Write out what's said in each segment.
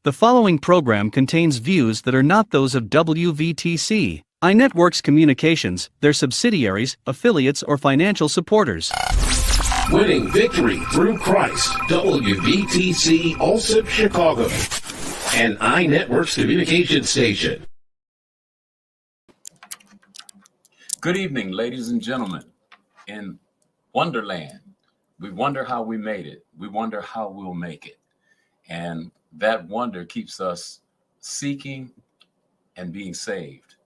The following program contains views that are not those of WVTC, iNetworks Communications, their subsidiaries, affiliates, or financial supporters. Winning victory through Christ, WVTC Allsip Chicago, and iNetworks Communication Station. Good evening, ladies and gentlemen. In Wonderland, we wonder how we made it. We wonder how we'll make it. And that wonder keeps us seeking and being saved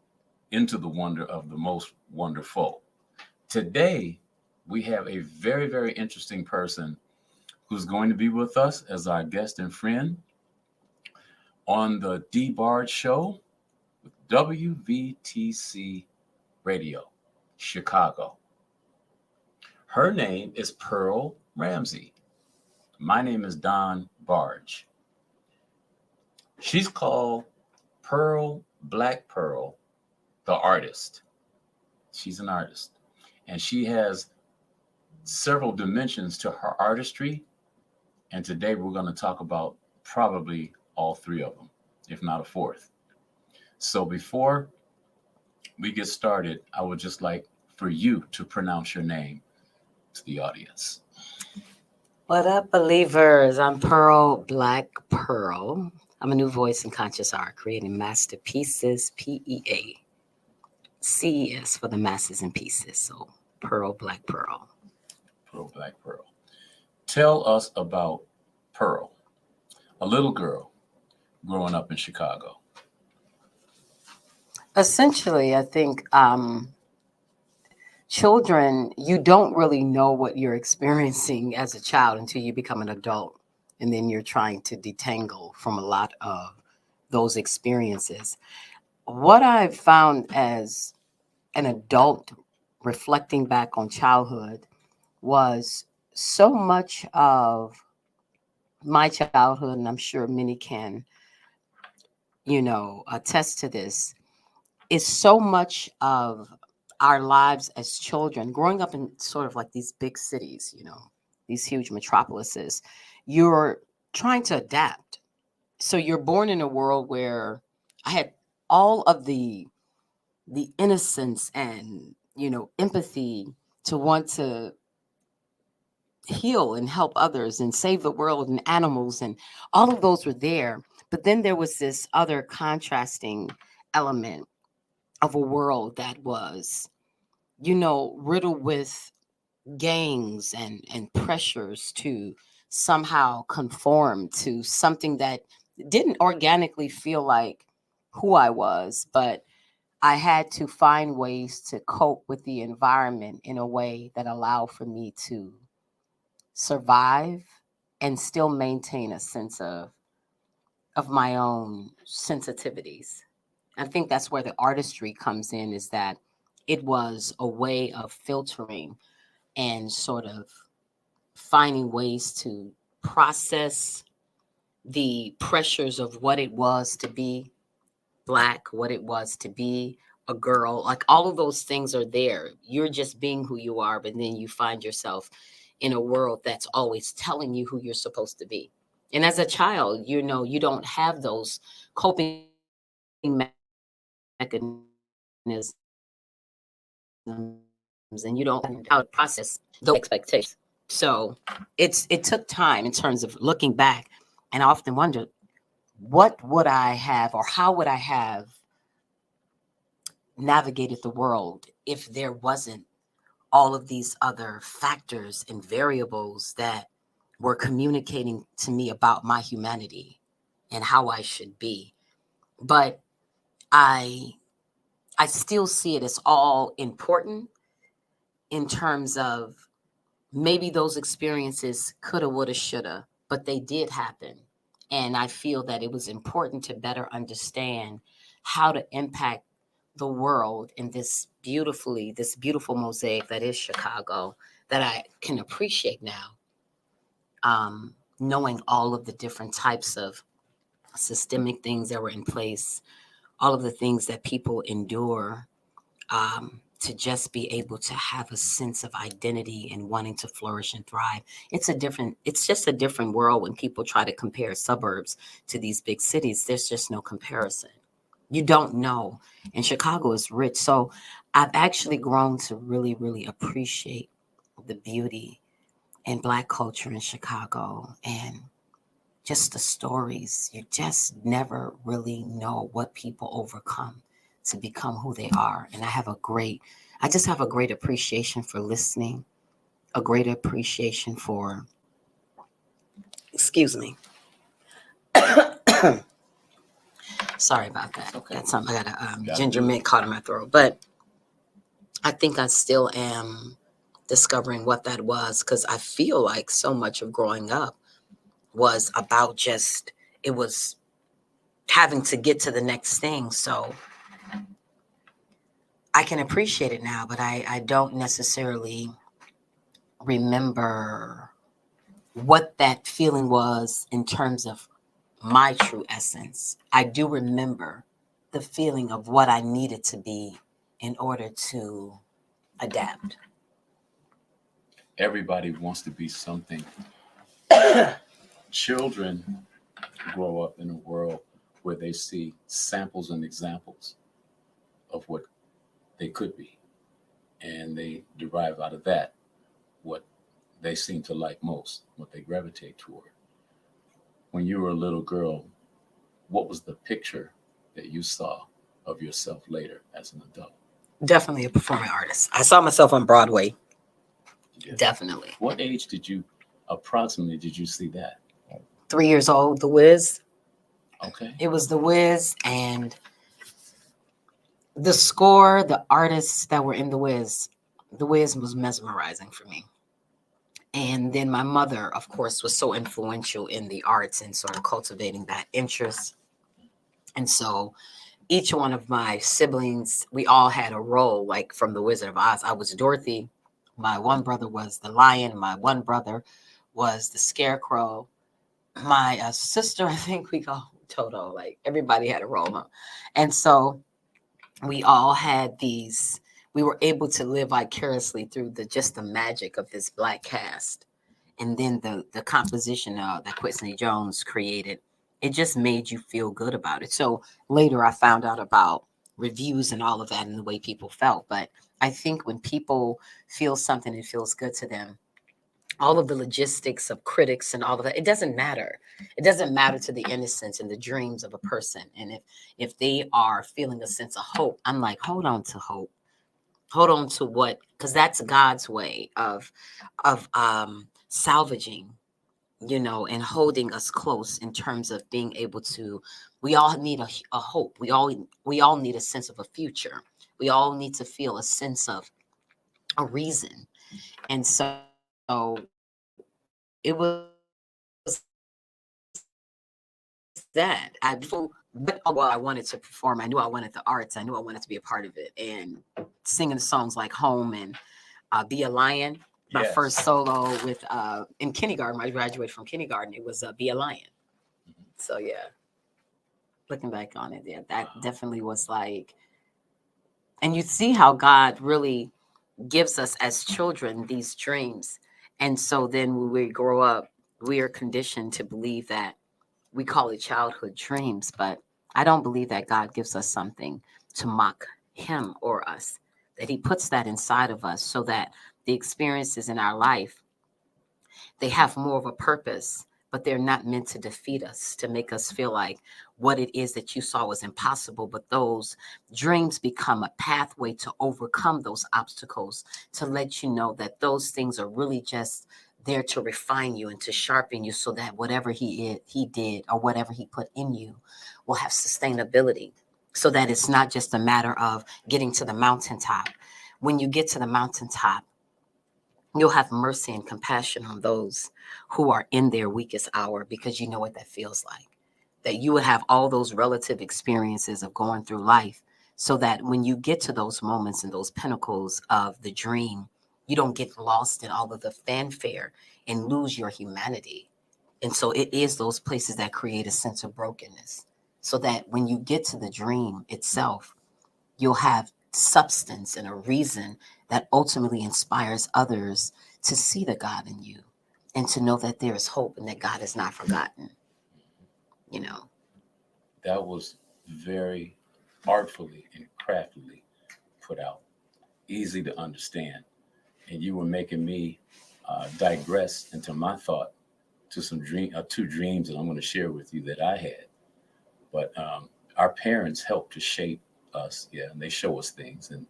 into the wonder of the most wonderful. Today, we have a very, very interesting person who's going to be with us as our guest and friend on the Dbarge Show with WVTC Radio, Chicago. Her name is Pearl Ramsey. My name is Dbarge. She's called Black Pearl, the artist. She's an artist. And she has several dimensions to her artistry. And today we're going to talk about probably all three of them, if not a fourth. So before we get started, I would just like for you to pronounce your name to the audience. What up, believers? I'm Black Pearl. I'm a new voice in conscious art, creating masterpieces, PEA. CES for the masses and pieces. So Black Pearl. Black Pearl. Tell us about Pearl, a little girl growing up in Chicago. Essentially, I think children, you don't really know what you're experiencing as a child until you become an adult. And then you're trying to detangle from a lot of those experiences. What I've found as an adult reflecting back on childhood was so much of my childhood, and I'm sure many can, attest to this, is so much of our lives as children, growing up in sort of like these big cities, these huge metropolises, you're trying to adapt. So you're born in a world where I had all of the innocence and, empathy to want to heal and help others and save the world and animals, and all of those were there. But then there was this other contrasting element of a world that was, riddled with gangs and pressures to somehow conform to something that didn't organically feel like who I was, but I had to find ways to cope with the environment in a way that allowed for me to survive and still maintain a sense of my own sensitivities. I think that's where the artistry comes in, is that it was a way of filtering and sort of finding ways to process the pressures of what it was to be Black, what it was to be a girl. Like, all of those things are there. You're just being who you are, but then you find yourself in a world that's always telling you who you're supposed to be. And as a child, you don't have those coping mechanisms, and you don't know how to process those expectations. So it took time in terms of looking back, and I often wondered, what would I have, or how would I have navigated the world if there wasn't all of these other factors and variables that were communicating to me about my humanity and how I should be. But I still see it as all important in terms of maybe those experiences coulda, woulda, shoulda, but they did happen. And I feel that it was important to better understand how to impact the world in this beautiful mosaic that is Chicago, that I can appreciate now. Knowing all of the different types of systemic things that were in place, all of the things that people endure to just be able to have a sense of identity and wanting to flourish and thrive. It's just a different world when people try to compare suburbs to these big cities. There's just no comparison. You don't know. And Chicago is rich. So I've actually grown to really, really appreciate the beauty and Black culture in Chicago and just the stories. You just never really know what people overcome to become who they are. And I just have a great appreciation for listening, a great appreciation for, excuse me. Sorry about that. Okay. That's something I got a Gotta ginger do it. mint caught in my throat. But I think I still am discovering what that was, because I feel like so much of growing up was about it was having to get to the next thing. So I can appreciate it now, but I don't necessarily remember what that feeling was in terms of my true essence. I do remember the feeling of what I needed to be in order to adapt. Everybody wants to be something. Children grow up in a world where they see samples and examples of what they could be, and they derive out of that what they seem to like most, what they gravitate toward. When you were a little girl, what was the picture that you saw of yourself later as an adult? Definitely a performing artist. I saw myself on Broadway. Yeah. Definitely. What age did you see that? 3 years old, The Wiz. Okay. It was The Wiz, and the score, the artists that were in The Wiz was mesmerizing for me. And then my mother, of course, was so influential in the arts and sort of cultivating that interest. And so each one of my siblings, we all had a role, like from The Wizard of Oz. I was Dorothy. My one brother was the lion. My one brother was the scarecrow. My sister, I think we call Toto. Like everybody had a role, huh? And so we all had these. We were able to live vicariously through the magic of this Black cast, and then the composition that Quincy Jones created. It just made you feel good about it. So later, I found out about reviews and all of that and the way people felt. But I think when people feel something and feels good to them, all of the logistics of critics and all of that, it doesn't matter. It doesn't matter to the innocence and the dreams of a person. And if they are feeling a sense of hope, I'm like, hold on to hope. Hold on to what, because that's God's way of salvaging, and holding us close in terms of being able to. We all need a hope. We all need a sense of a future. We all need to feel a sense of a reason. And so it was that I wanted to perform. I knew I wanted the arts. I knew I wanted to be a part of it. And singing songs like Home and Be a Lion. My Yes. first solo with in kindergarten, I graduated from kindergarten. It was Be a Lion. So yeah, looking back on it, yeah, that definitely was like, and you see how God really gives us as children these dreams. And so then when we grow up, we are conditioned to believe that we call it childhood dreams, but I don't believe that God gives us something to mock him or us, that he puts that inside of us so that the experiences in our life, they have more of a purpose, but they're not meant to defeat us, to make us feel like what it is that you saw was impossible. But those dreams become a pathway to overcome those obstacles, to let you know that those things are really just there to refine you and to sharpen you, so that whatever he did or whatever he put in you will have sustainability, so that it's not just a matter of getting to the mountaintop. When you get to the mountaintop, you'll have mercy and compassion on those who are in their weakest hour, because you know what that feels like. That you would have all those relative experiences of going through life, so that when you get to those moments and those pinnacles of the dream, you don't get lost in all of the fanfare and lose your humanity. And so it is those places that create a sense of brokenness, so that when you get to the dream itself, you'll have substance and a reason that ultimately inspires others to see the God in you and to know that there is hope and that God is not forgotten. You know, That was very artfully and craftily put out, easy to understand. And you were making me digress into my thought to two dreams that I'm going to share with you that I had. But our parents helped to shape us, yeah, and they show us things. And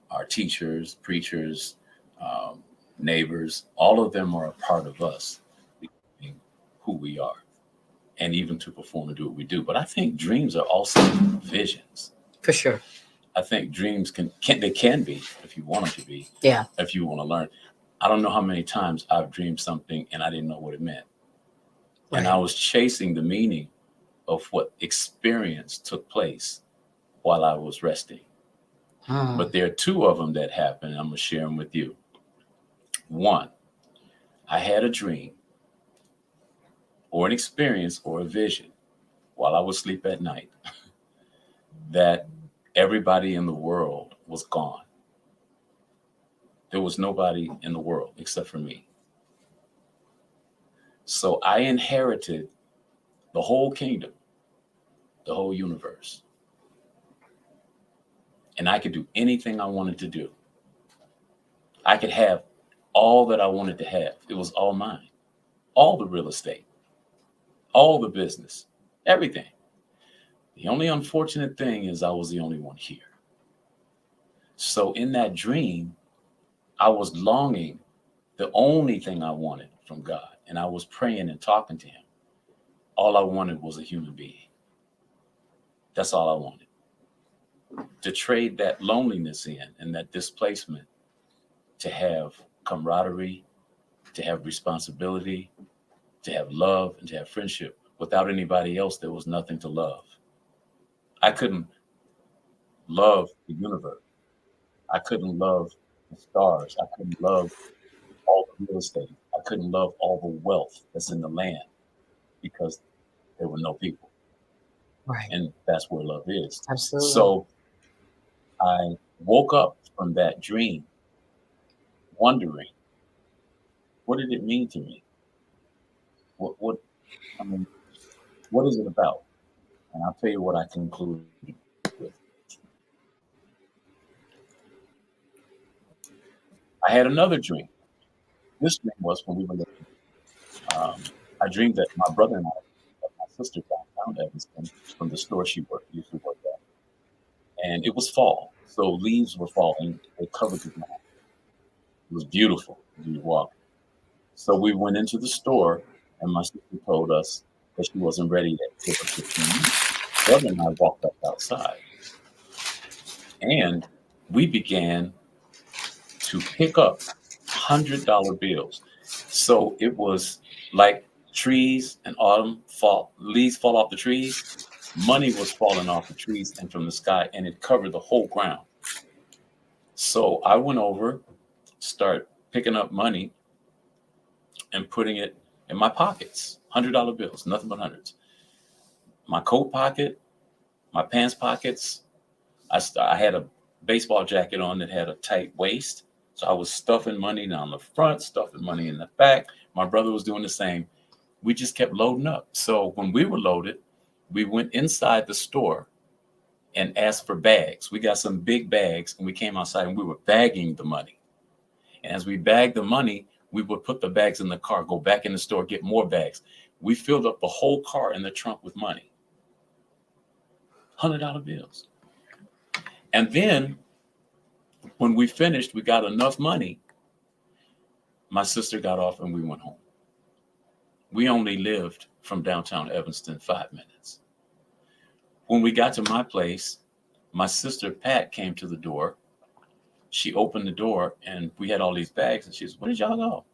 our teachers, preachers, um, neighbors, all of them are a part of us becoming who we are, and even to perform and do what we do. But I think dreams are also visions. for sure. I think dreams can be, if you want them to be, Yeah. if you want to learn. I don't know how many times I've dreamed something and I didn't know what it meant. Right. And I was chasing the meaning of what experience took place while I was resting. But there are two of them that happened. And I'm going to share them with you. One, I had a dream or an experience or a vision while I was asleep at night that everybody in the world was gone. There was nobody in the world except for me. So I inherited the whole kingdom, the whole universe. And I could do anything I wanted to do. I could have all that I wanted to have. It was all mine. All the real estate, all the business, everything. The only unfortunate thing is I was the only one here. So in that dream, I was longing the only thing I wanted from God. And I was praying and talking to him. All I wanted was a human being. That's all I wanted. To trade that loneliness in and that displacement to have camaraderie, to have responsibility, to have love, and to have friendship. Without anybody else, there was nothing to love. I couldn't love the universe. I couldn't love the stars. I couldn't love all the real estate. I couldn't love all the wealth that's in the land because there were no people. Right. And that's where love is. Absolutely. So I woke up from that dream wondering, what did it mean to me? I mean, what is it about? And I'll tell you what I concluded with. I had another dream. This dream was when we were living. I dreamed that my brother and I, my sister downtown Evanston, from the store she used to work at. And it was fall. So leaves were falling. They covered the ground. It was beautiful as we walked. So we went into the store, and my sister told us that she wasn't ready yet. Give her 15 minutes. Brother and I walked back outside, and we began to pick up $100 bills. So it was like trees in autumn fall, leaves fall off the trees. Money was falling off the trees and from the sky, and it covered the whole ground. So I went over, start picking up money and putting it in my pockets. $100 bills, nothing but hundreds. My coat pocket, my pants pockets. I had a baseball jacket on that had a tight waist. So I was stuffing money down the front, stuffing money in the back. My brother was doing the same. We just kept loading up. So when we were loaded, we went inside the store and asked for bags. We got some big bags and we came outside and we were bagging the money. And as we bagged the money, we would put the bags in the car, go back in the store, get more bags. We filled up the whole car in the trunk with money. $100 bills. And then when we finished, we got enough money. My sister got off and we went home. We only lived from downtown Evanston 5 minutes. When we got to my place, my sister Pat came to the door. She opened the door and we had all these bags and she said, "Where did y'all go?"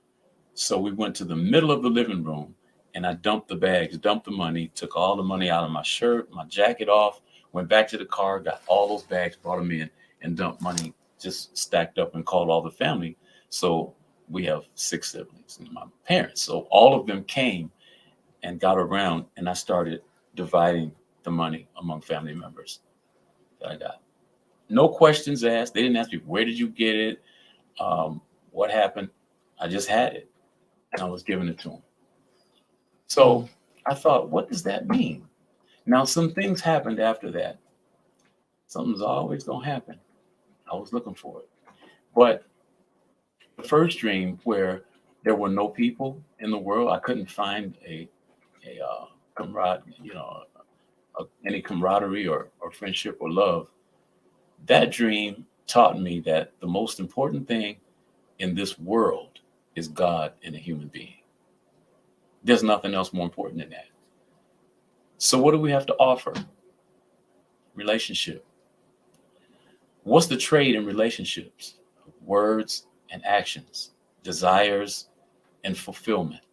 So we went to the middle of the living room and I dumped the bags, dumped the money, took all the money out of my shirt, my jacket off, went back to the car, got all those bags, brought them in and dumped money, just stacked up and called all the family. So we have 6 siblings and my parents. So all of them came and got around and I started dividing the money among family members that I got. No questions asked. They didn't ask me, where did you get it? What happened? I just had it, and I was giving it to them. So I thought, what does that mean? Now, some things happened after that. Something's always going to happen. I was looking for it. But the first dream, where there were no people in the world, I couldn't find a any camaraderie or friendship or love. That dream taught me that the most important thing in this world is God and a human being. There's nothing else more important than that. So what do we have to offer? Relationship. What's the trade in relationships? Words and actions, desires and fulfillment.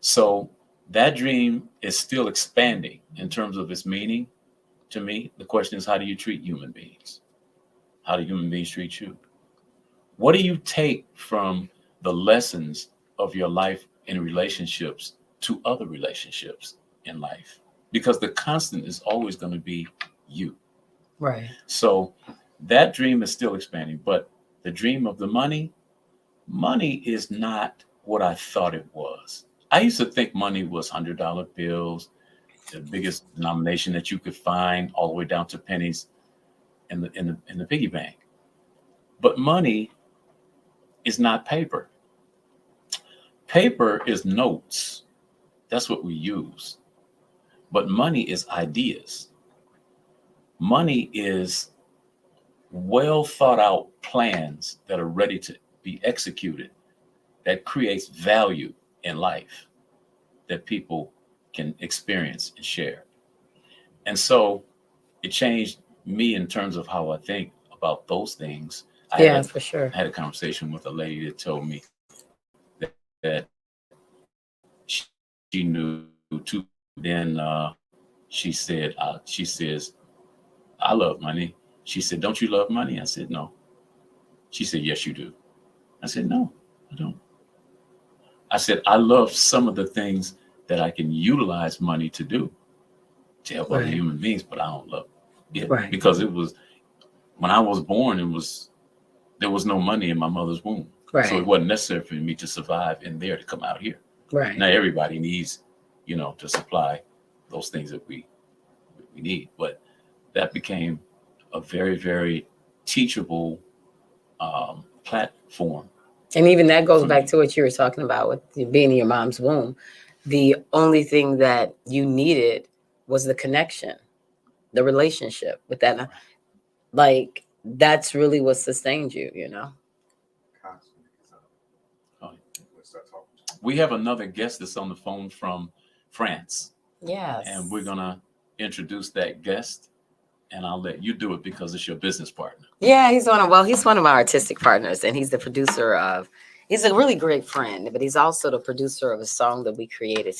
So that dream is still expanding in terms of its meaning to me. The question is, how do you treat human beings? How do human beings treat you? What do you take from the lessons of your life in relationships to other relationships in life? Because the constant is always going to be you. Right. So that dream is still expanding, but the dream of the money is not what I thought it was. I used to think money was $100 bills, the biggest denomination that you could find, all the way down to pennies in the piggy bank. But money is not paper. Paper is notes. That's what we use. But money is ideas. Money is well thought out plans that are ready to be executed, that creates value in life that people can experience and share. And so it changed me in terms of how I think about those things. For sure. I had a conversation with a lady that told me that she knew too. Then she says, I love money. She said, don't you love money? I said, no. She said, yes, you do. I said, no, I don't. I said, I love some of the things that I can utilize money to do to help other human beings, but I don't love it because it was, when I was born, there was no money in my mother's womb. So it wasn't necessary for me to survive in there to come out here. Now everybody needs, to supply those things that we need, but that became a very, very teachable platform. And even that goes back to what you were talking about with being in your mom's womb. The only thing that you needed was the connection, the relationship with that. Like, that's really what sustained you, We have another guest that's on the phone from France. Yes. And we're going to introduce that guest, and I'll let you do it because it's your business partner. Yeah, he's one of my artistic partners, and he's the producer of, he's a really great friend, but he's also the producer of a song that we created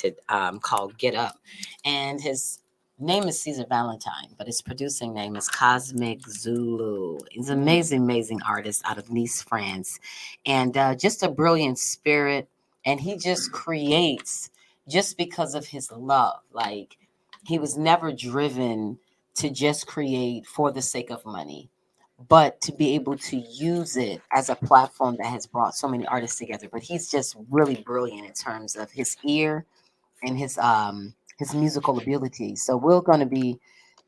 called Get Up. And his name is Caesar Valentine, but his producing name is Cosmic Zulu. He's an amazing, amazing artist out of Nice, France, and just a brilliant spirit. And he just creates just because of his love. Like, he was never driven to just create for the sake of money, but to be able to use it as a platform that has brought so many artists together. But he's just really brilliant in terms of his ear and his musical ability. So we're going to be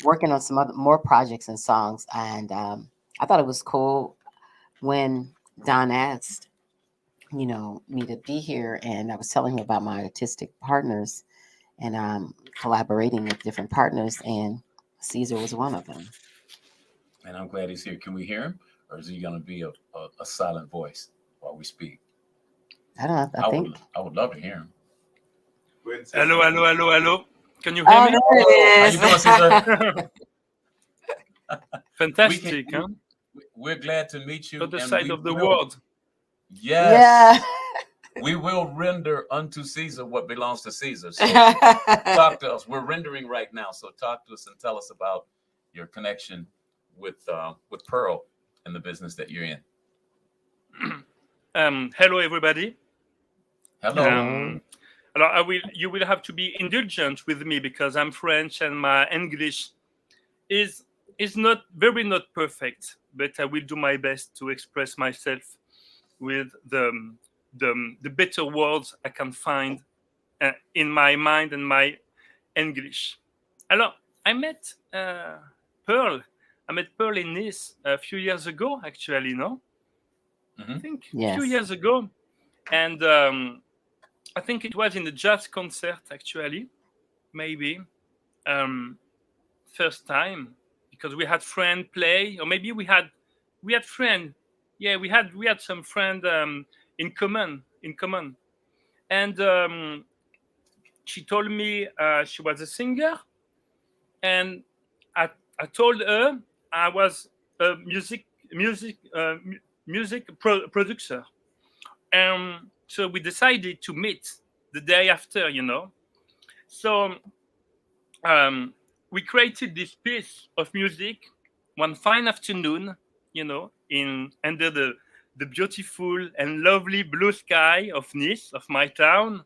working on some more projects and songs. And I thought it was cool when Don asked, me to be here, and I was telling him about my artistic partners and collaborating with different partners, and Caesar was one of them. And I'm glad he's here. Can we hear him, or is he going to be a silent voice while we speak? I don't know. I would love to hear him. Hello. Can you hear me? How you doing, Caesar? Fantastic, We're glad to meet you. On the side of the world. Yes. Yeah. We will render unto Caesar what belongs to Caesar. So talk to us. We're rendering right now. So talk to us and tell us about your connection with Pearl and the business that you're in. Hello, everybody. Hello. You will have to be indulgent with me because I'm French and my English is is not perfect, but I will do my best to express myself with the better words I can find in my mind and my English. Alors, I met Pearl. I met Pearl in Nice a few years ago, actually, no? I think a few Yes. years ago. And I think it was in the jazz concert, actually, maybe. First time, because we had friend play, or maybe we had friend. Yeah, we had some friend in common. And she told me she was a singer, and I told her I was a music producer. So we decided to meet the day after, So we created this piece of music one fine afternoon, in under the beautiful and lovely blue sky of Nice, of my town.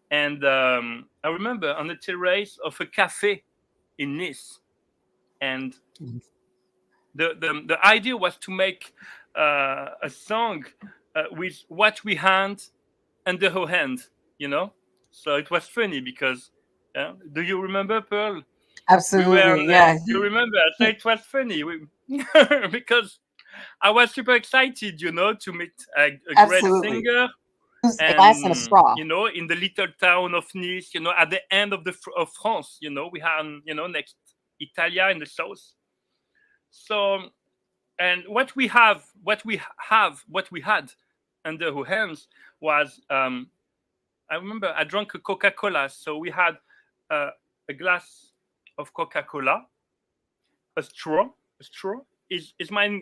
And I remember on the terrace of a cafe in Nice. And the idea was to make a song with what we had under her hand, So it was funny because, do you remember, Pearl? Absolutely. Yeah. You remember? So it was funny because I was super excited, to meet a great Absolutely. singer. A glass and a straw. In the little town of Nice, at the end of France, we had, next Italia in the south. So, and what we had under our hands was, I remember I drank a Coca-Cola. So we had a glass of Coca-Cola, a straw. Is my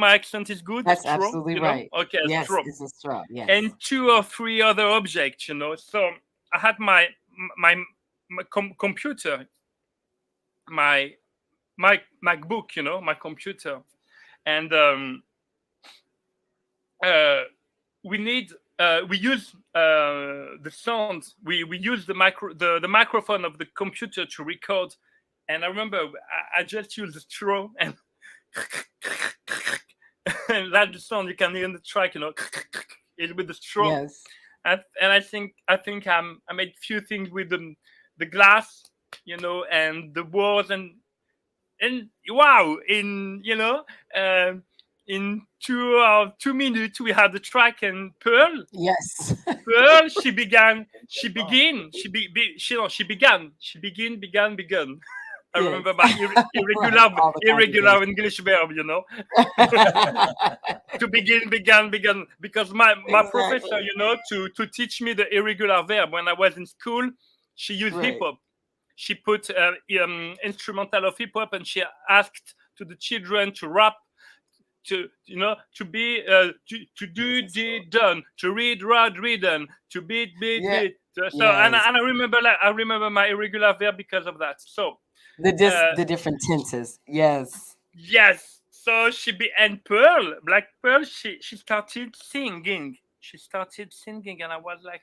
accent is good? That's straw, absolutely right. Okay, yes, straw. it's a straw. Yes. And 2 or 3 other objects, So I had my computer, my MacBook, my computer, and we use the sound. We use the microphone of the computer to record. And I remember I just used the straw and and that's the sound you can hear in the track, it with the straw. Yes. And I think I made few things with the glass, and the walls, and wow, in 2 minutes we had the track. And Pearl, Yes. Pearl, she began. I Yes. remember my irregular English verb, to began, because my professor, to teach me the irregular verb when I was in school, she used Right. hip hop. She put instrumental of hip hop, and she asked to the children to rap, to be to do, did, done, to read, rod, ridden, to beat, Yeah. beat. So Yes. and I remember my irregular verb because of that. So The different tenses. Yes. yes. So and Pearl, Black Pearl, she started singing. And I was like,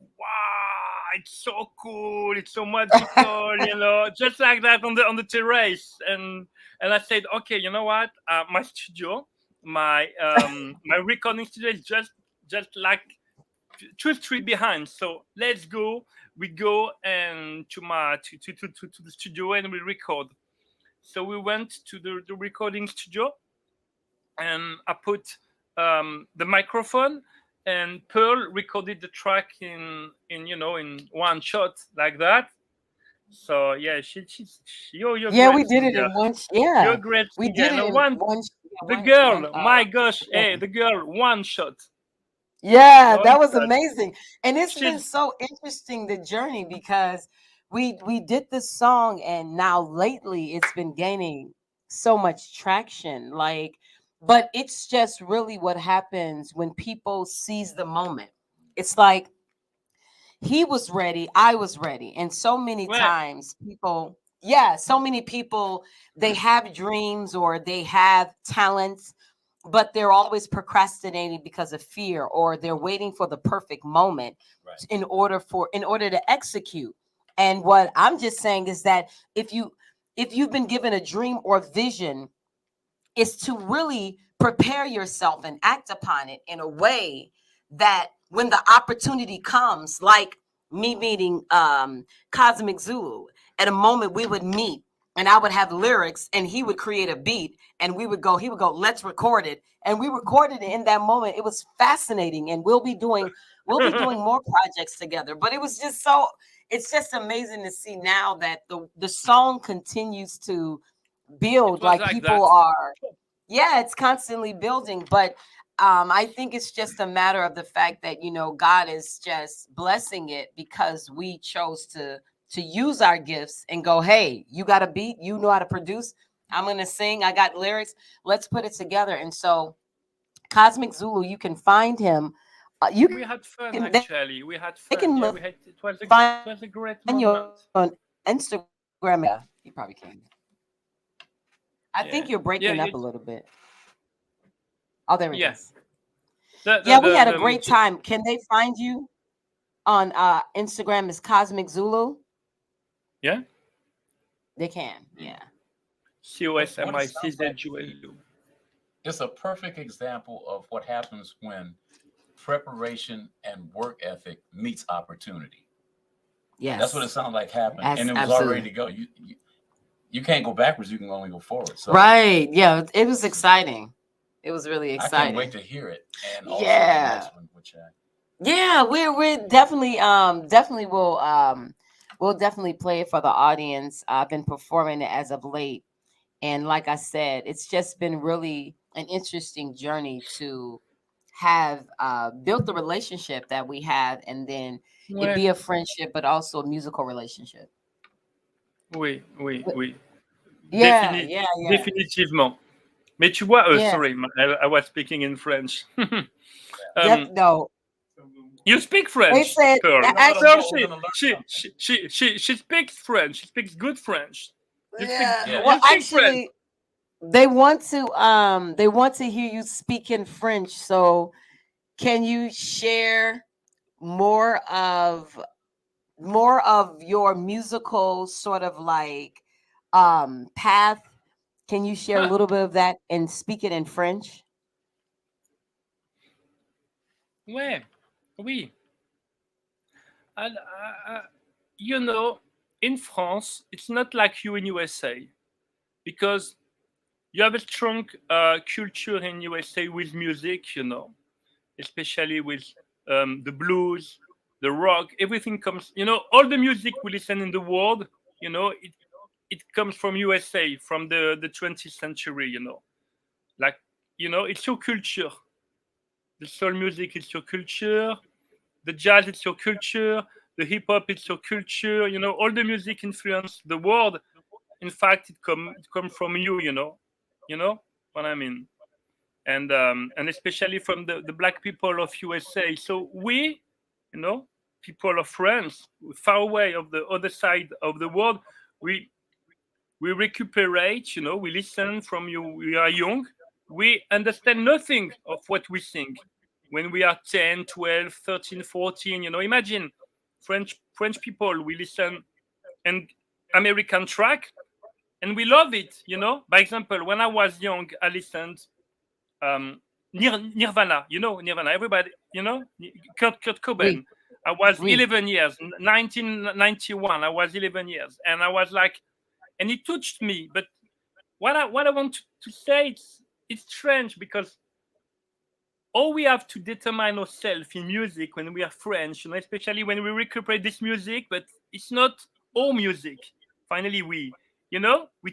wow, it's so cool, it's so magical, just like that on the terrace. And I said, okay, you know what? My studio, my recording studio is just like 2 streets behind. So let's go. We go and to the studio and we record. So we went to the recording studio, and I put the microphone, and Pearl recorded the track in one shot like that. So yeah, you're Yeah, great we did it singer. in one. You're Yeah, great we singer. did it And in one, one. the one- girl, one, my gosh, yeah. hey, the girl, one shot. Yeah, One that was shot. amazing. And it's been She's so interesting, the journey, because we did this song, and now lately it's been gaining so much traction. But it's just really what happens when people seize the moment. It's like he was ready, I was ready. And so many well, times so many people, they have dreams or they have talents, but they're always procrastinating because of fear, or they're waiting for the perfect moment Right. in order to execute. And what I'm just saying is that if if you've been given a dream or vision, is to really prepare yourself and act upon it in a way that when the opportunity comes, like me meeting Cosmic Zulu, at a moment we would meet and I would have lyrics and he would create a beat and he would go, let's record it. And we recorded it in that moment. It was fascinating. And we'll be doing more projects together. But it was just it's just amazing to see now that the song continues to build, like people are, it's constantly building. But I think it's just a matter of the fact that, God is just blessing it because we chose to use our gifts and go, hey, you got a beat, you know how to produce, I'm going to sing, I got lyrics, let's put it together. And so Cosmic Zulu, you can find him. We had fun, actually. We had fun. Yeah, it was a great moment. On Instagram. Yeah, you probably can. I think you're breaking up a little bit. Oh, there it is. We had a great time. Can they find you on Instagram as Cosmic Zulu? Yeah. They can. Yeah. COSMICZULU. It's a perfect example of what happens when preparation and work ethic meets opportunity. Yes. That's what it sounded like happened. And it was all ready to go. You can't go backwards, you can only go forward. So right. Yeah, it was exciting. It was really exciting. I can't wait to hear it. And also the next one, which we're definitely we'll definitely play it for the audience. I've been performing it as of late. And like I said, it's just been really an interesting journey to have built the relationship that we have, and then it be a friendship, but also a musical relationship. Oui. Yeah. Définitivement. Mais tu vois, sorry, I was speaking in French. No. You speak French, said, Pearl. She speaks French. She speaks good French. Well, actually, they want to hear you speak in French. So, can you share more of your musical sort of like path? Can you share a little bit of that and speak it in French? Oui. And, in France, it's not like you in USA, because you have a strong culture in USA with music, especially with the blues, the rock, everything comes, all the music we listen in the world, it comes from USA, from the 20th century, it's your culture. The soul music is your culture. The jazz is your culture. The hip hop is your culture. All the music influence the world. In fact, it come from you. You know what I mean. And especially from the black people of USA. So we, people of France, far away of the other side of the world, we recuperate. We listen from you. We are young. We understand nothing of what we sing when we are 10, 12, 13, 14. Imagine French people, we listen and American track and we love it. By example, when I was young, I listened Nirvana. Nirvana. Everybody, Kurt Cobain. I was 11 years, 1991. I was 11 years, and I was like, and it touched me. But what I want to say, it's strange, because all we have to determine ourselves in music when we are French, especially when we recuperate this music, but it's not all music. Finally, we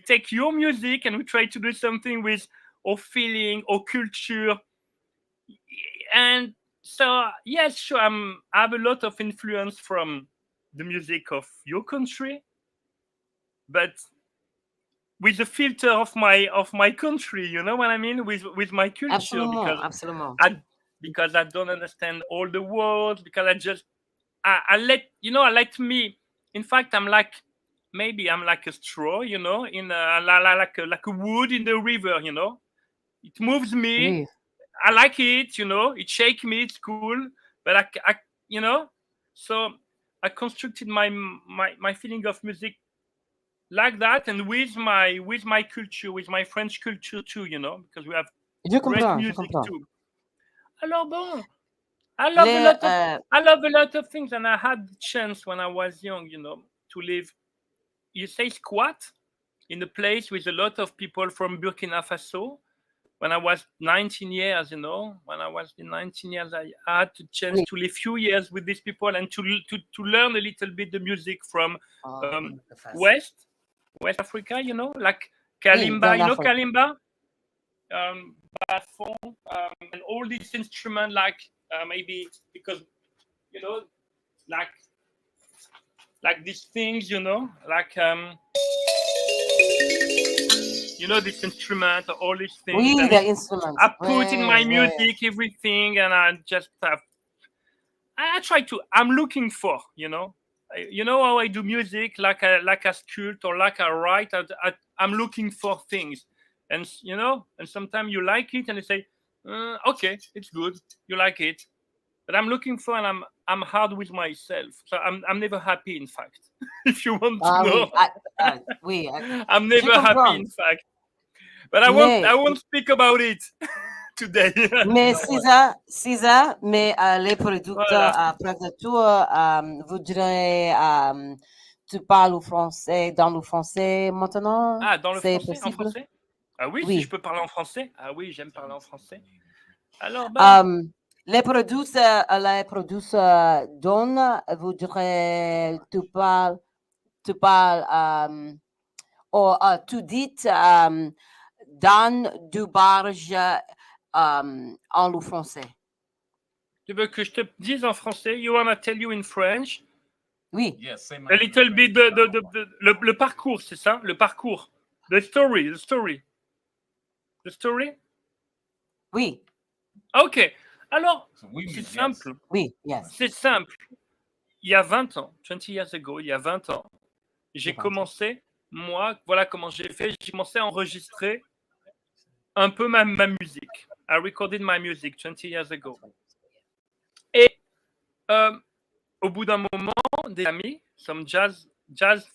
take your music and we try to do something with our feeling, our culture. And so, yes, sure, I have a lot of influence from the music of your country, but with the filter of my country, you know what I mean, with my culture. Absolutely. Because I don't understand all the words, because I let me. In fact, I'm like a straw, in like a wood in the river. It moves me. I like it. It shakes me. It's cool, but I so I constructed my feeling of music like that, and with my culture, with my French culture too, because we have Je great comprends, je music comprends. too. Alors bon, I love a lot of things, and I had the chance when I was young, to live. You say squat in a place with a lot of people from Burkina Faso. When I was 19 years, when I was in 19 years, I had the chance to live few years with these people and to learn a little bit the music from West Africa, like kalimba, kalimba, bafon, and all these instruments, like maybe because like these things, like this instrument, all these things. Oui, the instruments. I put in my music everything, and I just I try to. I'm looking for, how I do music, like a sculpt or like I write. I'm looking for things, and and sometimes you like it, and you say, okay, it's good, you like it, but I'm looking for, and I'm hard with myself, so I'm never happy. In fact, if you want to know, I'm never happy. In fact, but I won't speak about it today. Mais c'est ça, mais les producteurs, près de tout, voudraient, tu parles au français, dans le français maintenant? Ah, dans le c'est français, possible? en français? Ah oui, si je peux parler en français. Ah oui, j'aime parler en français. Alors, les producteurs Don voudraient tu parles, tu dis dans Dbarge en le français. Tu veux que je te dise en français? You wanna tell you in French? Oui. Yes, say my A little bit le parcours, c'est ça? Le parcours. The story. Oui. Ok. Alors, c'est simple. Oui, yes. C'est simple. Il y a 20 ans, 20 years ago, il y a 20 ans, j'ai commencé, moi, voilà comment j'ai fait, j'ai commencé à enregistrer un peu ma musique. I recorded my music 20 years ago. Et au bout d'un moment, des amis, some jazz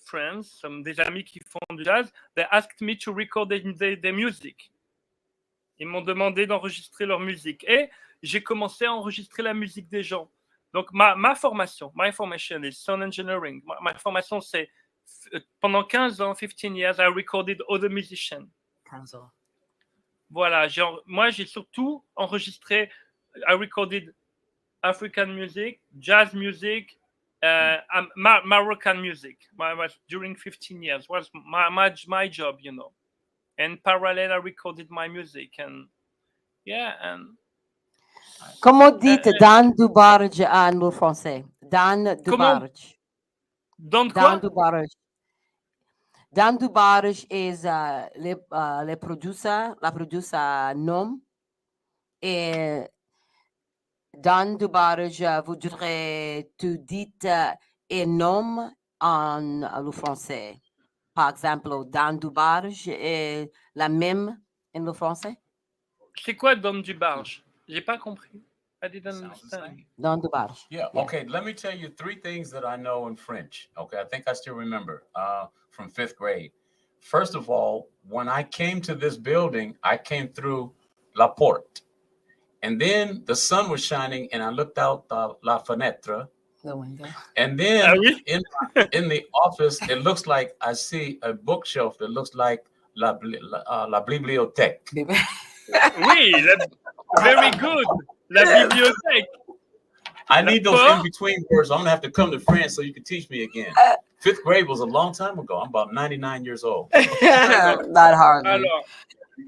friends, des amis qui font du jazz, they asked me to record their music. Ils m'ont demandé d'enregistrer leur musique. Et j'ai commencé à enregistrer la musique des gens. Donc, ma formation, my formation is sound engineering. Ma formation, c'est pendant 15 ans, 15 years, I recorded other musicians. 15 ans. Voilà, moi, j'ai surtout enregistré, I recorded African music, jazz music, Moroccan music. During 15 years was my job, And parallel, I recorded my music, and Comment dites dans Dbarge en français? Dans Dbarge. Dans quoi? Dans Dbarge is le producer, la producer nom. Et dans Dbarge, voudrais tu dites un nom en le français? Par exemple, dans Dbarge est la même en le français? C'est quoi dans Dbarge? J'ai pas compris. I didn't understand. Dans Dbarge. Yeah. Okay. Let me tell you 3 things that I know in French. Okay. I think I still remember from 5th grade. First of all, when I came to this building, I came through La Porte. And then the sun was shining, and I looked out la fenêtre. The window. And then in the office, it looks like I see a bookshelf that looks like la bibliothèque. Oui, very good. La bibliothèque. I need those in-between words. I'm going to have to come to France so you can teach me again. 5th grade was a long time ago. I'm about 99 years old. Not hardly.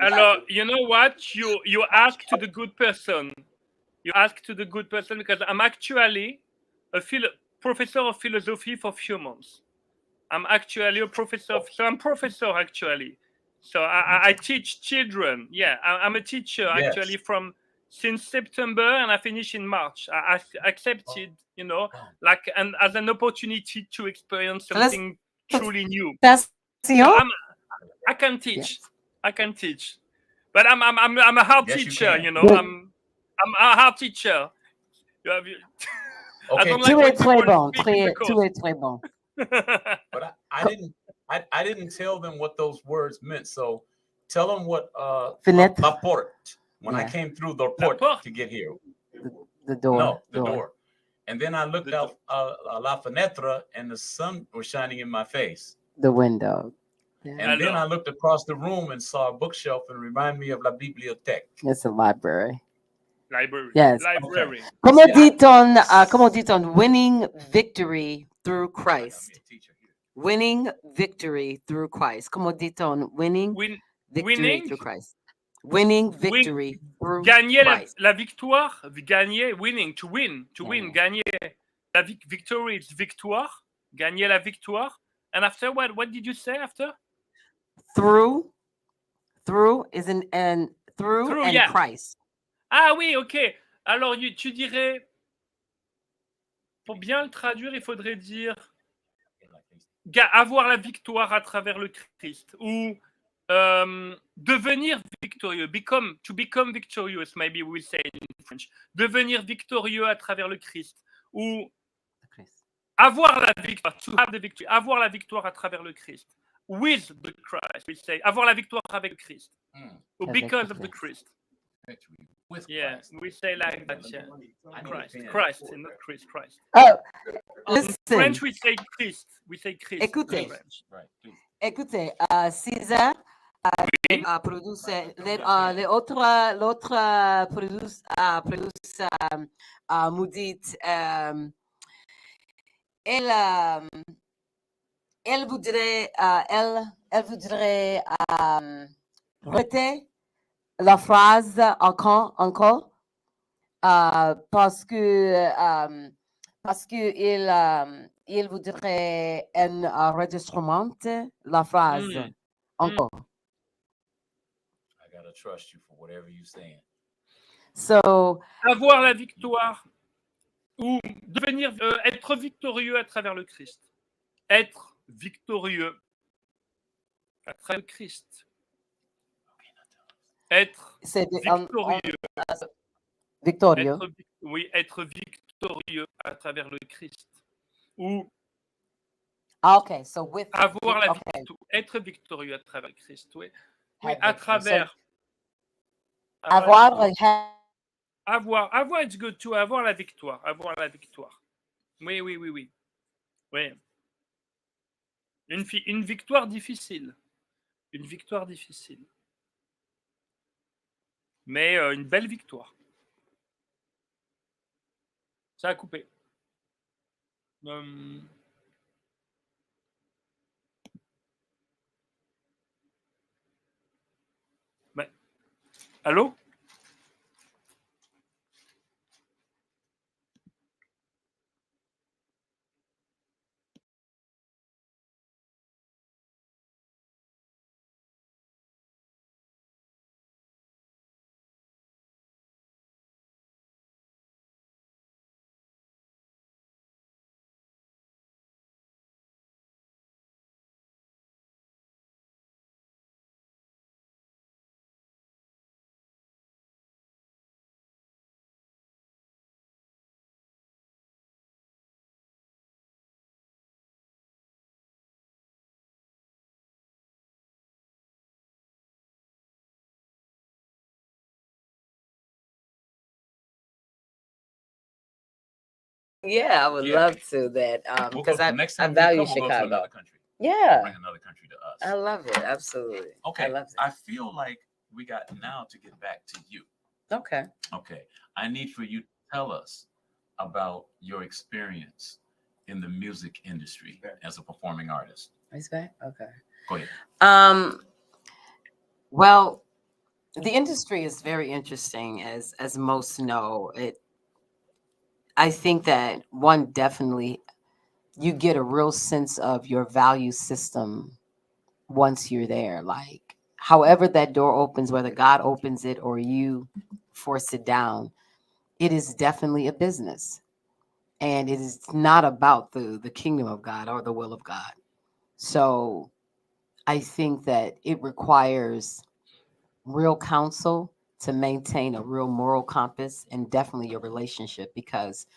Alors, you know what? You ask to the good person. You ask to the good person because I'm actually a professor of philosophy for a few months. I'm actually a professor. I'm professor actually. So I teach children. Yeah, I'm a teacher actually since September, and I finish in March. I accepted, like as an opportunity to experience something truly new. So I can teach. Yes. I can teach, but I'm a hard teacher. I'm a hard teacher. Okay. Tu es très bon. But I I didn't tell them what those words meant. So tell them what Fenêtre. la porte. When I Yeah. came through the porte porte. to get here. The door. No, the door. And then I looked The out la fenêtre, and the sun was shining in my face. The window. Yeah. And then I looked across the room and saw a bookshelf, and reminded me of la bibliothèque. It's a library. Library. Yes. Library. Okay. Comment dit-on winning victory through Christ? Winning victory through Christ. Comment dit-on winning victory winning? through Christ? Winning victory through Gagner Christ. la victoire, gagner, winning, to win, gagner. La victory is victoire, gagner la victoire. And after what did you say after? Through is through and yeah. Christ. Ah oui, ok. Alors tu dirais, pour bien le traduire, il faudrait dire avoir la victoire à travers le Christ, ou devenir victorieux, to become victorious, maybe we'll say in French. Devenir victorieux à travers le Christ, ou avoir la victoire, to have the victory, avoir la victoire à travers le Christ. With the Christ, we say, avoir la victoire avec le Christ, or because of the Christ. With yeah, Christ. We say like that. Yeah. Christ, and not Christ. Christ. Oh, listen. In French, we say Christ. We say Christ. Écoutez, Right, please. écoutez, César produce l'autre produce Moudit. Elle voudrait répéter la phrase encore parce que il voudrait un enregistrement la phrase encore. I gotta trust you for whatever you're saying. So, avoir la victoire, ou devenir, être victorieux à travers le Christ. Être victorieux à travers le Christ. Être victorieux. Victorieux. Être victorieux à travers le Christ. Ou okay, so with avoir la victoire, être victorieux à travers le Christ. Oui, à travers. Avoir, it's good to avoir la victoire. Oui. Une victoire difficile. Mais une belle victoire. Ça a coupé. Allô? Yeah, I would love to that because I value Chicago. Yeah, bring another country to us. I love it. Absolutely. Okay. I love it. I feel like we got now to get back to you. Okay. I need for you to tell us about your experience in the music industry as a performing artist. He's back? Okay. Go ahead. Well, the industry is very interesting, as most know. I think that one definitely you get a real sense of your value system once you're there. Like, however that door opens, whether God opens it or you force it down, it is definitely a business. And it is not about the kingdom of God or the will of God. So I think that it requires real counsel to maintain a real moral compass and definitely your relationship, because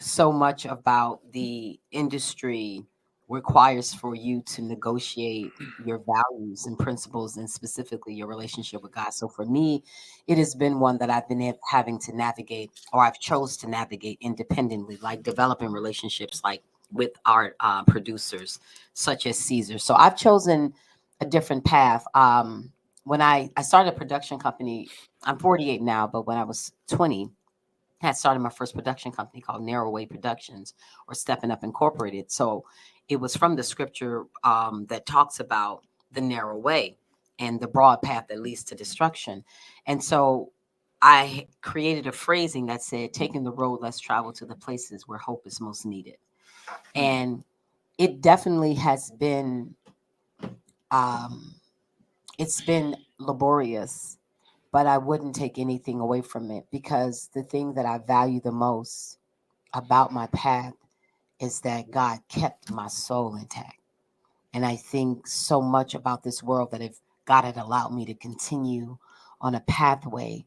so much about the industry requires for you to negotiate your values and principles, and specifically your relationship with God. So for me, it has been one that I've been having to navigate, or I've chose to navigate independently, like developing relationships like with our producers such as Caesar. So I've chosen a different path. When I started a production company, I'm 48 now, but when I was 20, I had started my first production company called Narrowway Productions, or Stepping Up Incorporated. So it was from the scripture that talks about the narrow way and the broad path that leads to destruction. And so I created a phrasing that said, taking the road less traveled to the places where hope is most needed. And it definitely has been, um, it's been laborious, but I wouldn't take anything away from it, because the thing that I value the most about my path is that God kept my soul intact. And I think so much about this world, that if God had allowed me to continue on a pathway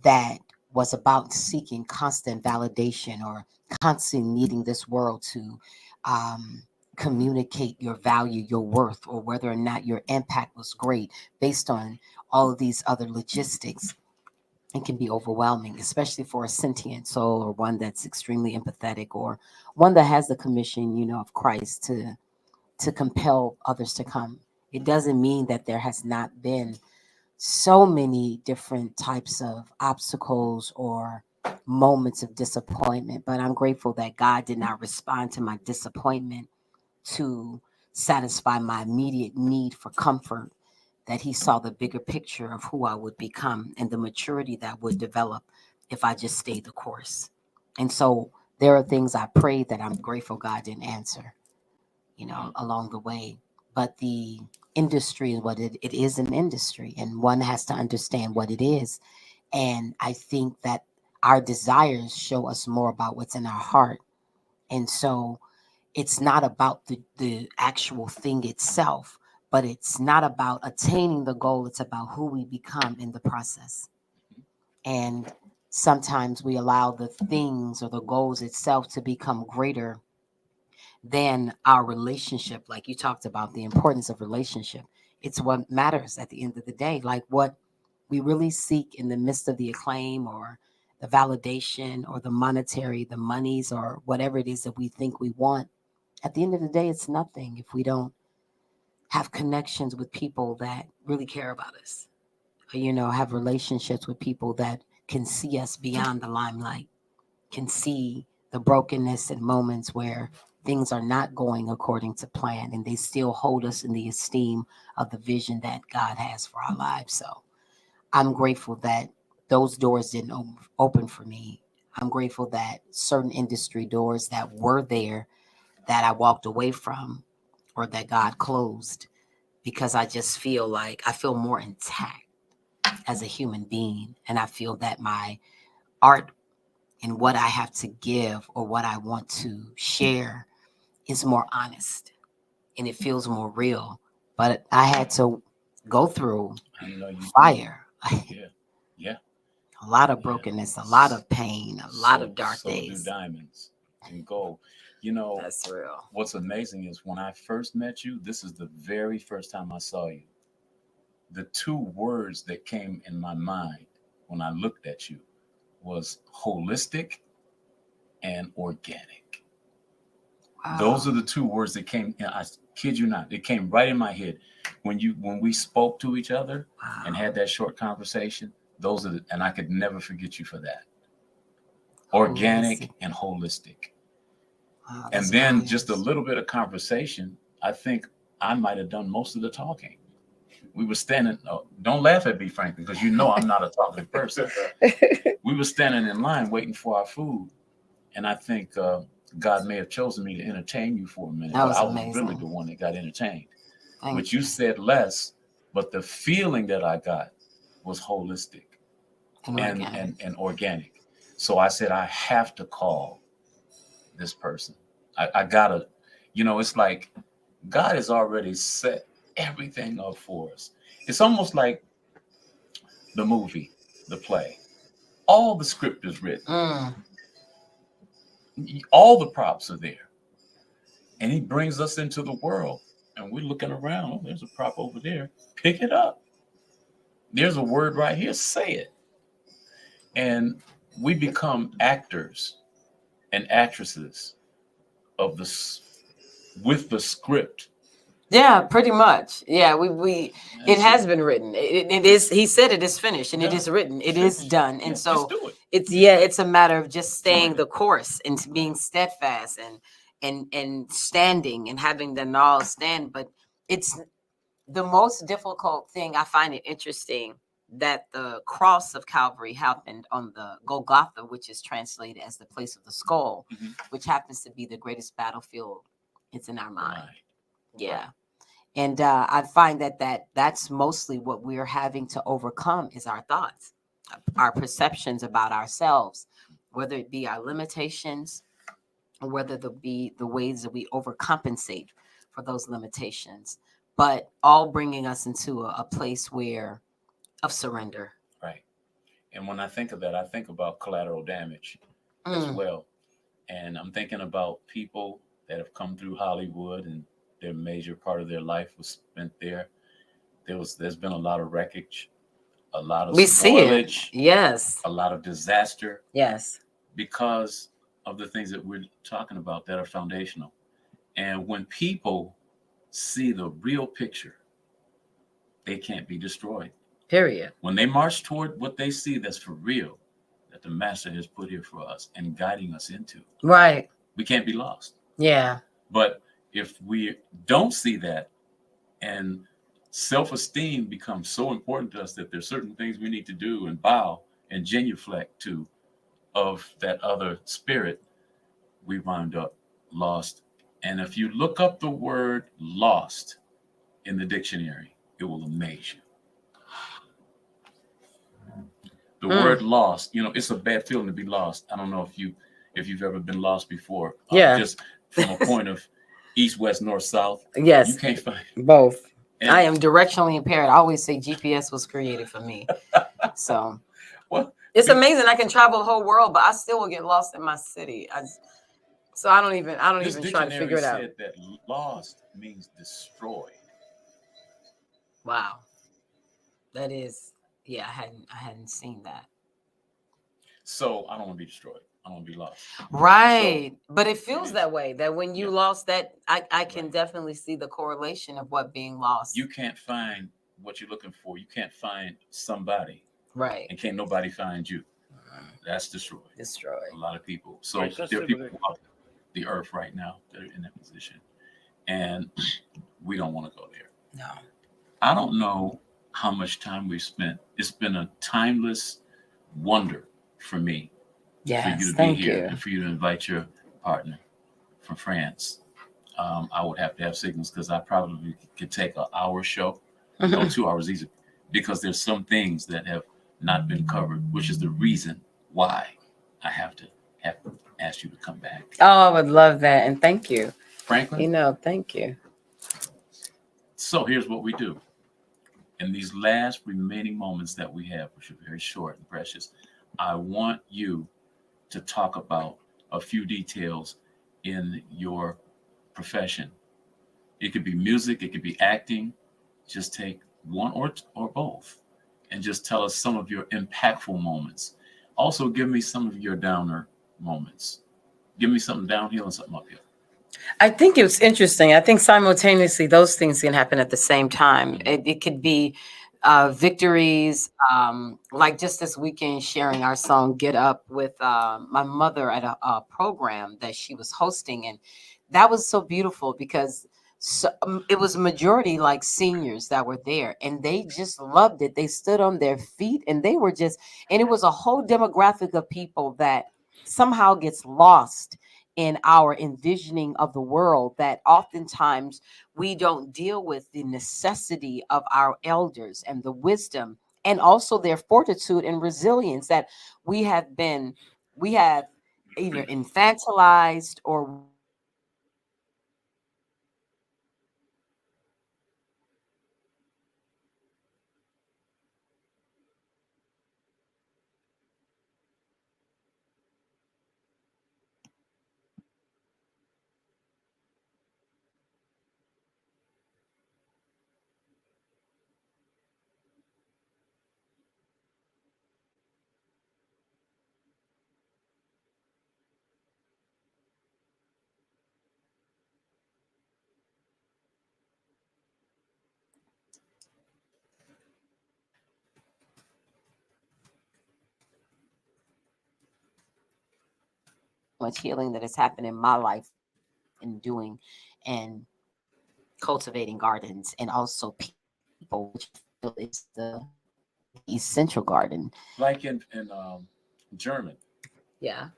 that was about seeking constant validation, or constantly needing this world to um, communicate your value, your worth, or whether or not your impact was great based on all of these other logistics, it can be overwhelming, especially for a sentient soul, or one that's extremely empathetic, or one that has the commission, of Christ to compel others to come. It doesn't mean that there has not been so many different types of obstacles or moments of disappointment, but I'm grateful that God did not respond to my disappointment to satisfy my immediate need for comfort, that he saw the bigger picture of who I would become and the maturity that would develop if I just stayed the course. And so there are things I prayed that I'm grateful God didn't answer, along the way. But the industry is what it is, an industry, and one has to understand what it is. And I think that our desires show us more about what's in our heart. And so it's not about the actual thing itself, but it's not about attaining the goal. It's about who we become in the process. And sometimes we allow the things or the goals itself to become greater than our relationship. Like you talked about the importance of relationship. It's what matters at the end of the day. Like what we really seek in the midst of the acclaim, or the validation, or the monetary, the monies, or whatever it is that we think we want. At the end of the day, it's nothing if we don't have connections with people that really care about us. Have relationships with people that can see us beyond the limelight, can see the brokenness and moments where things are not going according to plan, and they still hold us in the esteem of the vision that God has for our lives. So I'm grateful that those doors didn't open for me. I'm grateful that certain industry doors that were there, that I walked away from, or that God closed, because I just feel like I feel more intact as a human being. And I feel that my art and what I have to give, or what I want to share, is more honest, and it feels more real. But I had to go through fire. Yeah. Yeah. A lot of brokenness, a lot of pain, a lot of dark so days. do diamonds and gold. That's real. What's amazing is when I first met you, this is the very first time I saw you. The two words that came in my mind when I looked at you was holistic and organic. Wow. Those are the two words that came. I kid you not, it came right in my head when we spoke to each other and had that short conversation. Those are and I could never forget you for that. Organic and holistic. Wow, And then just a little bit of conversation. I think I might have done most of the talking. We were standing. Oh, don't laugh at me, Franklin, because I'm not a talkative person. We were standing in line waiting for our food, and I think God may have chosen me to entertain you for a minute. That was but I amazing. was really the one that got entertained. Thank But you said less, but the feeling that I got was holistic and organic. So I said, I have to call this person. I gotta, it's like God has already set everything up for us. It's almost like the movie, the play. All the script is written. All the props are there. And he brings us into the world. And we're looking around. Oh, there's a prop over there. Pick it up. There's a word right here. Say it. And we become actors and actresses of with the script. Yeah, pretty much. Yeah, it has been written. It is. He said it is finished, and it is written. It is done. And so it's a matter of just staying the course and being steadfast and standing and having the knowledge stand. But it's the most difficult thing. I find it interesting that the cross of Calvary happened on the Golgotha, which is translated as the place of the skull, which happens to be the greatest battlefield. It's in our mind. Yeah. And I find that's mostly what we're having to overcome is our thoughts, our perceptions about ourselves, whether it be our limitations or whether it be the ways that we overcompensate for those limitations, but all bringing us into a place of surrender. Right. And when I think of that, I think about collateral damage as well. And I'm thinking about people that have come through Hollywood and their major part of their life was spent there. There's been a lot of wreckage, a lot of spoilage, yes, a lot of disaster, yes, because of the things that we're talking about that are foundational. And when people see the real picture, they can't be destroyed. Period. When they march toward what they see that's for real, that the master has put here for us and guiding us into, right, we can't be lost. Yeah. But if we don't see that, and self-esteem becomes so important to us that there's certain things we need to do and bow and genuflect to of that other spirit, we wind up lost. And if you look up the word lost in the dictionary, it will amaze you. The word lost, it's a bad feeling to be lost. I don't know if you've ever been lost before. Yeah. Just from a point of east, west, north, south. Yes. You can't find both. And I am directionally impaired. I always say GPS was created for me. So well, it's amazing. I can travel the whole world, but I still will get lost in my city. So I don't even try to figure it out. Said that lost means destroyed. Wow. That is, yeah, I hadn't seen that. So I don't want to be destroyed. I don't want to be lost. Right. So, but it feels that way, that when you lost that, I can definitely see the correlation of what being lost. You can't find what you're looking for. You can't find somebody. Right. And can't nobody find you. That's destroyed. Destroyed. A lot of people. So there are people on the earth right now that are in that position. And we don't want to go there. No. I don't know how much time we've spent. It's been a timeless wonder for me. Yes, for you to be here and for you to invite your partner from France. I would have to have signals because I probably could take an hour show, 2 hours easy, because there's some things that have not been covered, which is the reason why I have to ask you to come back. Oh, I would love that. And thank you. Franklin? Thank you. So here's what we do. In these last remaining moments that we have, which are very short and precious, I want you to talk about a few details in your profession. It could be music, it could be acting. Just take one or both and just tell us some of your impactful moments. Also, give me some of your downer moments. Give me something downhill and something uphill. I think it's interesting. I think simultaneously those things can happen at the same time. It could be victories, like just this weekend sharing our song Get Up with my mother at a program that she was hosting. And that was so beautiful because it was a majority like seniors that were there and they just loved it. They stood on their feet and they were and it was a whole demographic of people that somehow gets lost in our envisioning of the world, that oftentimes we don't deal with the necessity of our elders and the wisdom and also their fortitude and resilience that we have either infantilized or much healing that has happened in my life in doing and cultivating gardens, and also people, which I feel is the essential garden. Like in German, Yeah.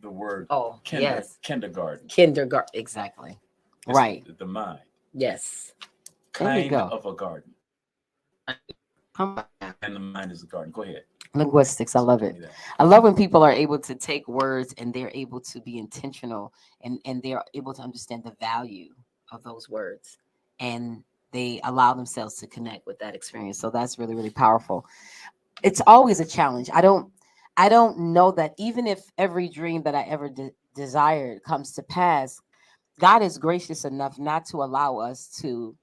the word Oh, yes. kindergarten. Kindergarten. Exactly. It's Right. the mind. Yes. There we Kind go. of a garden. Come on. And the mind is a garden. Go ahead. Linguistics. I love Tell it. me that. I love when people are able to take words and they're able to be intentional, and they're able to understand the value of those words, and they allow themselves to connect with that experience. So that's really, really powerful. It's always a challenge. I don't know that even if every dream that I ever desired comes to pass, God is gracious enough not to allow us to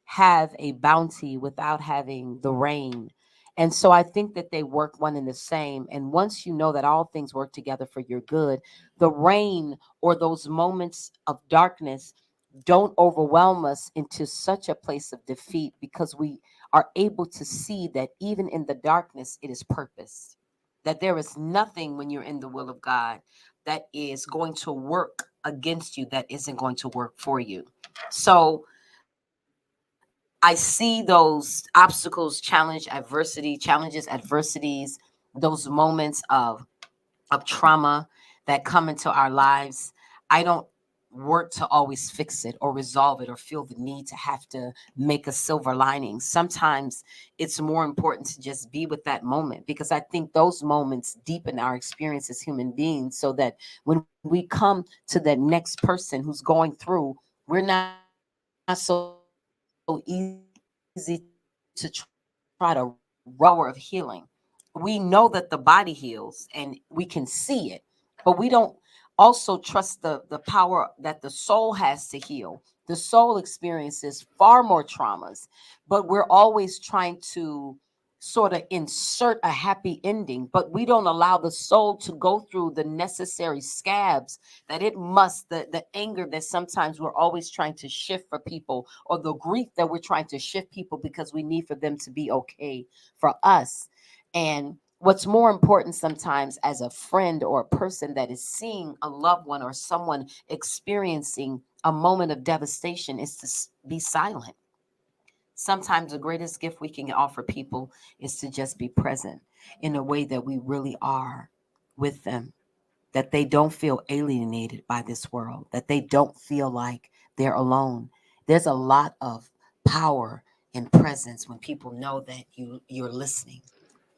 have a bounty without having the rain. And so I think that they work one and the same. And once you know that all things work together for your good, the rain or those moments of darkness don't overwhelm us into such a place of defeat, because we are able to see that even in the darkness, it is purpose. That there is nothing when you're in the will of God that is going to work against you, that isn't going to work for you. So I see those obstacles, challenges, adversities, those moments of trauma that come into our lives. I don't work to always fix it or resolve it or feel the need to have to make a silver lining. Sometimes it's more important to just be with that moment, because I think those moments deepen our experience as human beings, so that when we come to that next person who's going through, we're not so easy to try to rower of healing. We know that the body heals and we can see it, but we don't also trust the power that the soul has to heal. The soul experiences far more traumas, but we're always trying to sort of insert a happy ending, but we don't allow the soul to go through the necessary scabs that it must, the anger that sometimes we're always trying to shift for people, or the grief that we're trying to shift people because we need for them to be okay for us. And what's more important sometimes as a friend or a person that is seeing a loved one or someone experiencing a moment of devastation is to be silent. Sometimes the greatest gift we can offer people is to just be present in a way that we really are with them, that they don't feel alienated by this world, that they don't feel like they're alone. There's a lot of power and presence when people know that you're listening.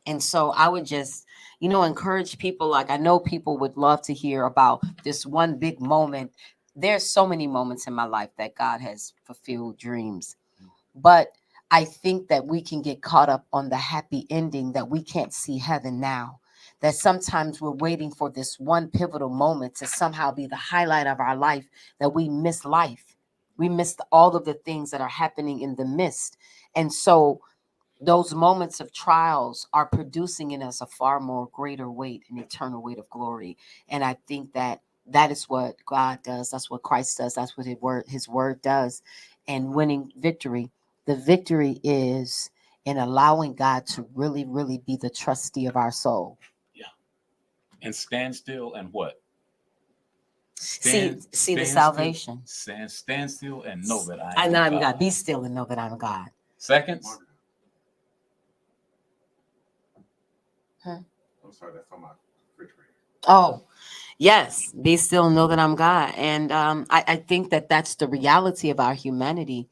And so I would just, encourage people. Like, I know people would love to hear about this one big moment. There's so many moments in my life that God has fulfilled dreams. But I think that we can get caught up on the happy ending, that we can't see heaven now. That sometimes we're waiting for this one pivotal moment to somehow be the highlight of our life, that we miss life. We miss all of the things that are happening in the midst. And so those moments of trials are producing in us a far more greater weight, an eternal weight of glory. And I think that that is what God does. That's what Christ does. That's what his word does. And winning victory, the victory is in allowing God to really, really be the trustee of our soul. Yeah. And stand still and what? See the salvation. Stand still and know that I I am know I'm God. God. Be still and know that I'm God. Seconds. Huh? I'm sorry, that's on my refrigerator. Oh, yes. Be still and know that I'm God. And I think that that's the reality of our humanity,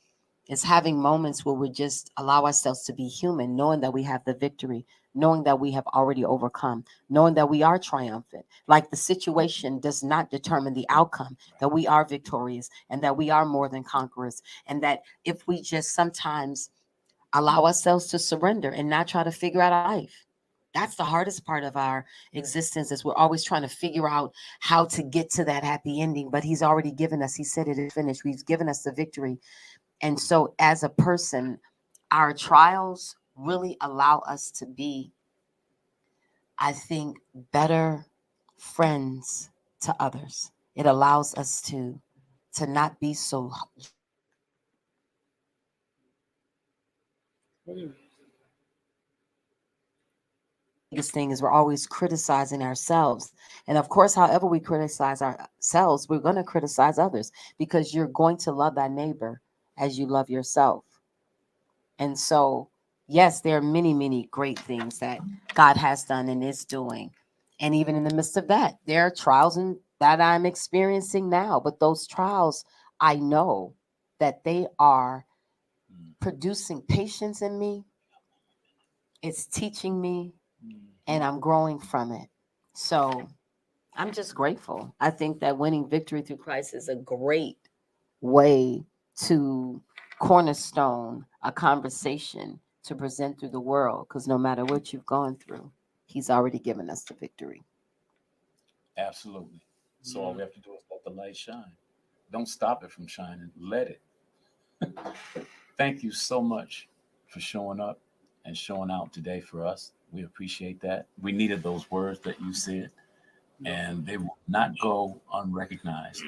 is having moments where we just allow ourselves to be human, knowing that we have the victory, knowing that we have already overcome, knowing that we are triumphant. Like, the situation does not determine the outcome, that we are victorious and that we are more than conquerors. And that if we just sometimes allow ourselves to surrender and not try to figure out our life. That's the hardest part of our existence, is we're always trying to figure out how to get to that happy ending, but he's already given us, he said it is finished. He's given us the victory. And so as a person, our trials really allow us to be, I think, better friends to others. It allows us to not be so biggest thing is we're always criticizing ourselves. And of course, however we criticize ourselves, we're going to criticize others, because you're going to love thy neighbor as you love yourself. And so, yes, there are many, many great things that God has done and is doing. And even in the midst of that, there are trials that I'm experiencing now. But those trials, I know that they are producing patience in me. It's teaching me, and I'm growing from it. So I'm just grateful. I think that winning victory through Christ is a great way to cornerstone a conversation to present through the world, because no matter what you've gone through, he's already given us the victory. Absolutely. So all we have to do is let the light shine. Don't stop it from shining. Let it. Thank you so much for showing up and showing out today for us. We appreciate that. We needed those words that you said, and they will not go unrecognized.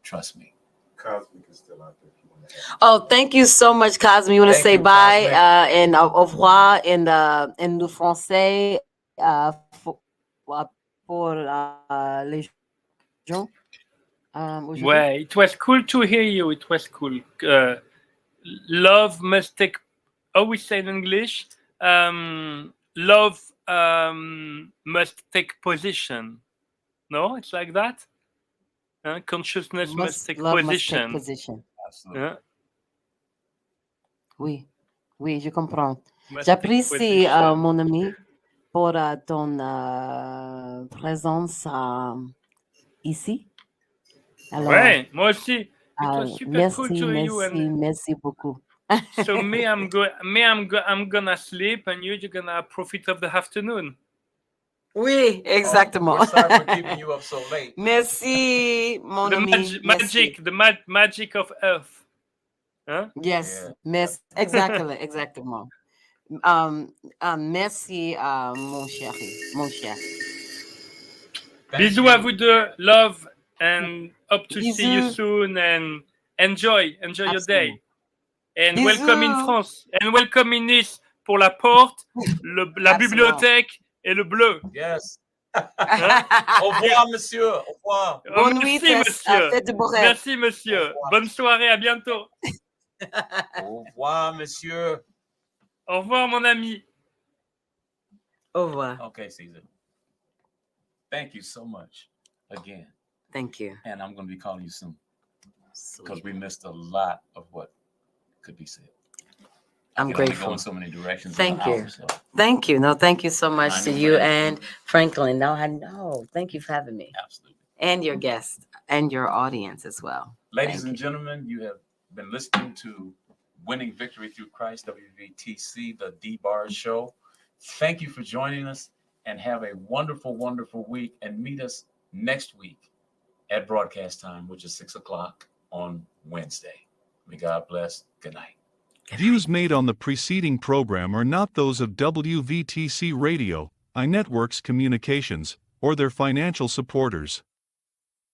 Trust me. Cosmic is still out there if you want to add. Oh, thank you so much, Cosme. You want to Thank say you, bye Cosmic. and au revoir in le français pour les gens aujourd'hui? Ouais, it was cool to hear you. It was cool. Love must take. How we say in English? Love must take position. No, it's like that. Consciousness must take Love position. must take position. Absolutely. Oui, oui, je comprends. Must take J'apprécie, position. mon ami, pour ton présence ici. Alors, Ouais, moi aussi. It was super cool merci, to hear you. merci, And merci beaucoup. so I'm gonna sleep, and you're gonna profit of the afternoon. Oui, exactement. We're sorry for keeping you up so late. Merci, mon The ami. magic, the magic of Earth. Huh? Yes, Yeah. merci, exactement, exactement. Merci, mon chéri, mon cher. Thank Bisous you. à vous deux. Love, and hope to see you Bisous. soon. And enjoy your day. Absolument. And Bisous. welcome in France. And welcome in Nice pour la porte, la Absolument. bibliothèque et le bleu. Yes. Hein? Au revoir, monsieur. Au revoir. Bonne nuit, Merci, monsieur. faites de beaux rêves. Merci, monsieur. Bonne soirée, à bientôt. Au revoir, monsieur. Au revoir, mon ami. Au revoir. Okay, Caesar. Thank you so much again. Thank you. And I'm going to be calling you soon because Sweet. we missed a lot of what could be said. I'm I can only go grateful. in so many directions. Thank in an you. hour, so. Thank you. No, thank you so much I to know, you man. and Franklin. No, I know. Thank you for having me. Absolutely. And your guests and your audience as well. Ladies Thank and you. gentlemen, you have been listening to Winning Victory Through Christ, WVTC, the Dbarge Show. Thank you for joining us, and have a wonderful, wonderful week. And meet us next week at broadcast time, which is 6 o'clock on Wednesday. May God bless. Good night. Views made on the preceding program are not those of WVTC Radio, iNetworks Communications, or their financial supporters.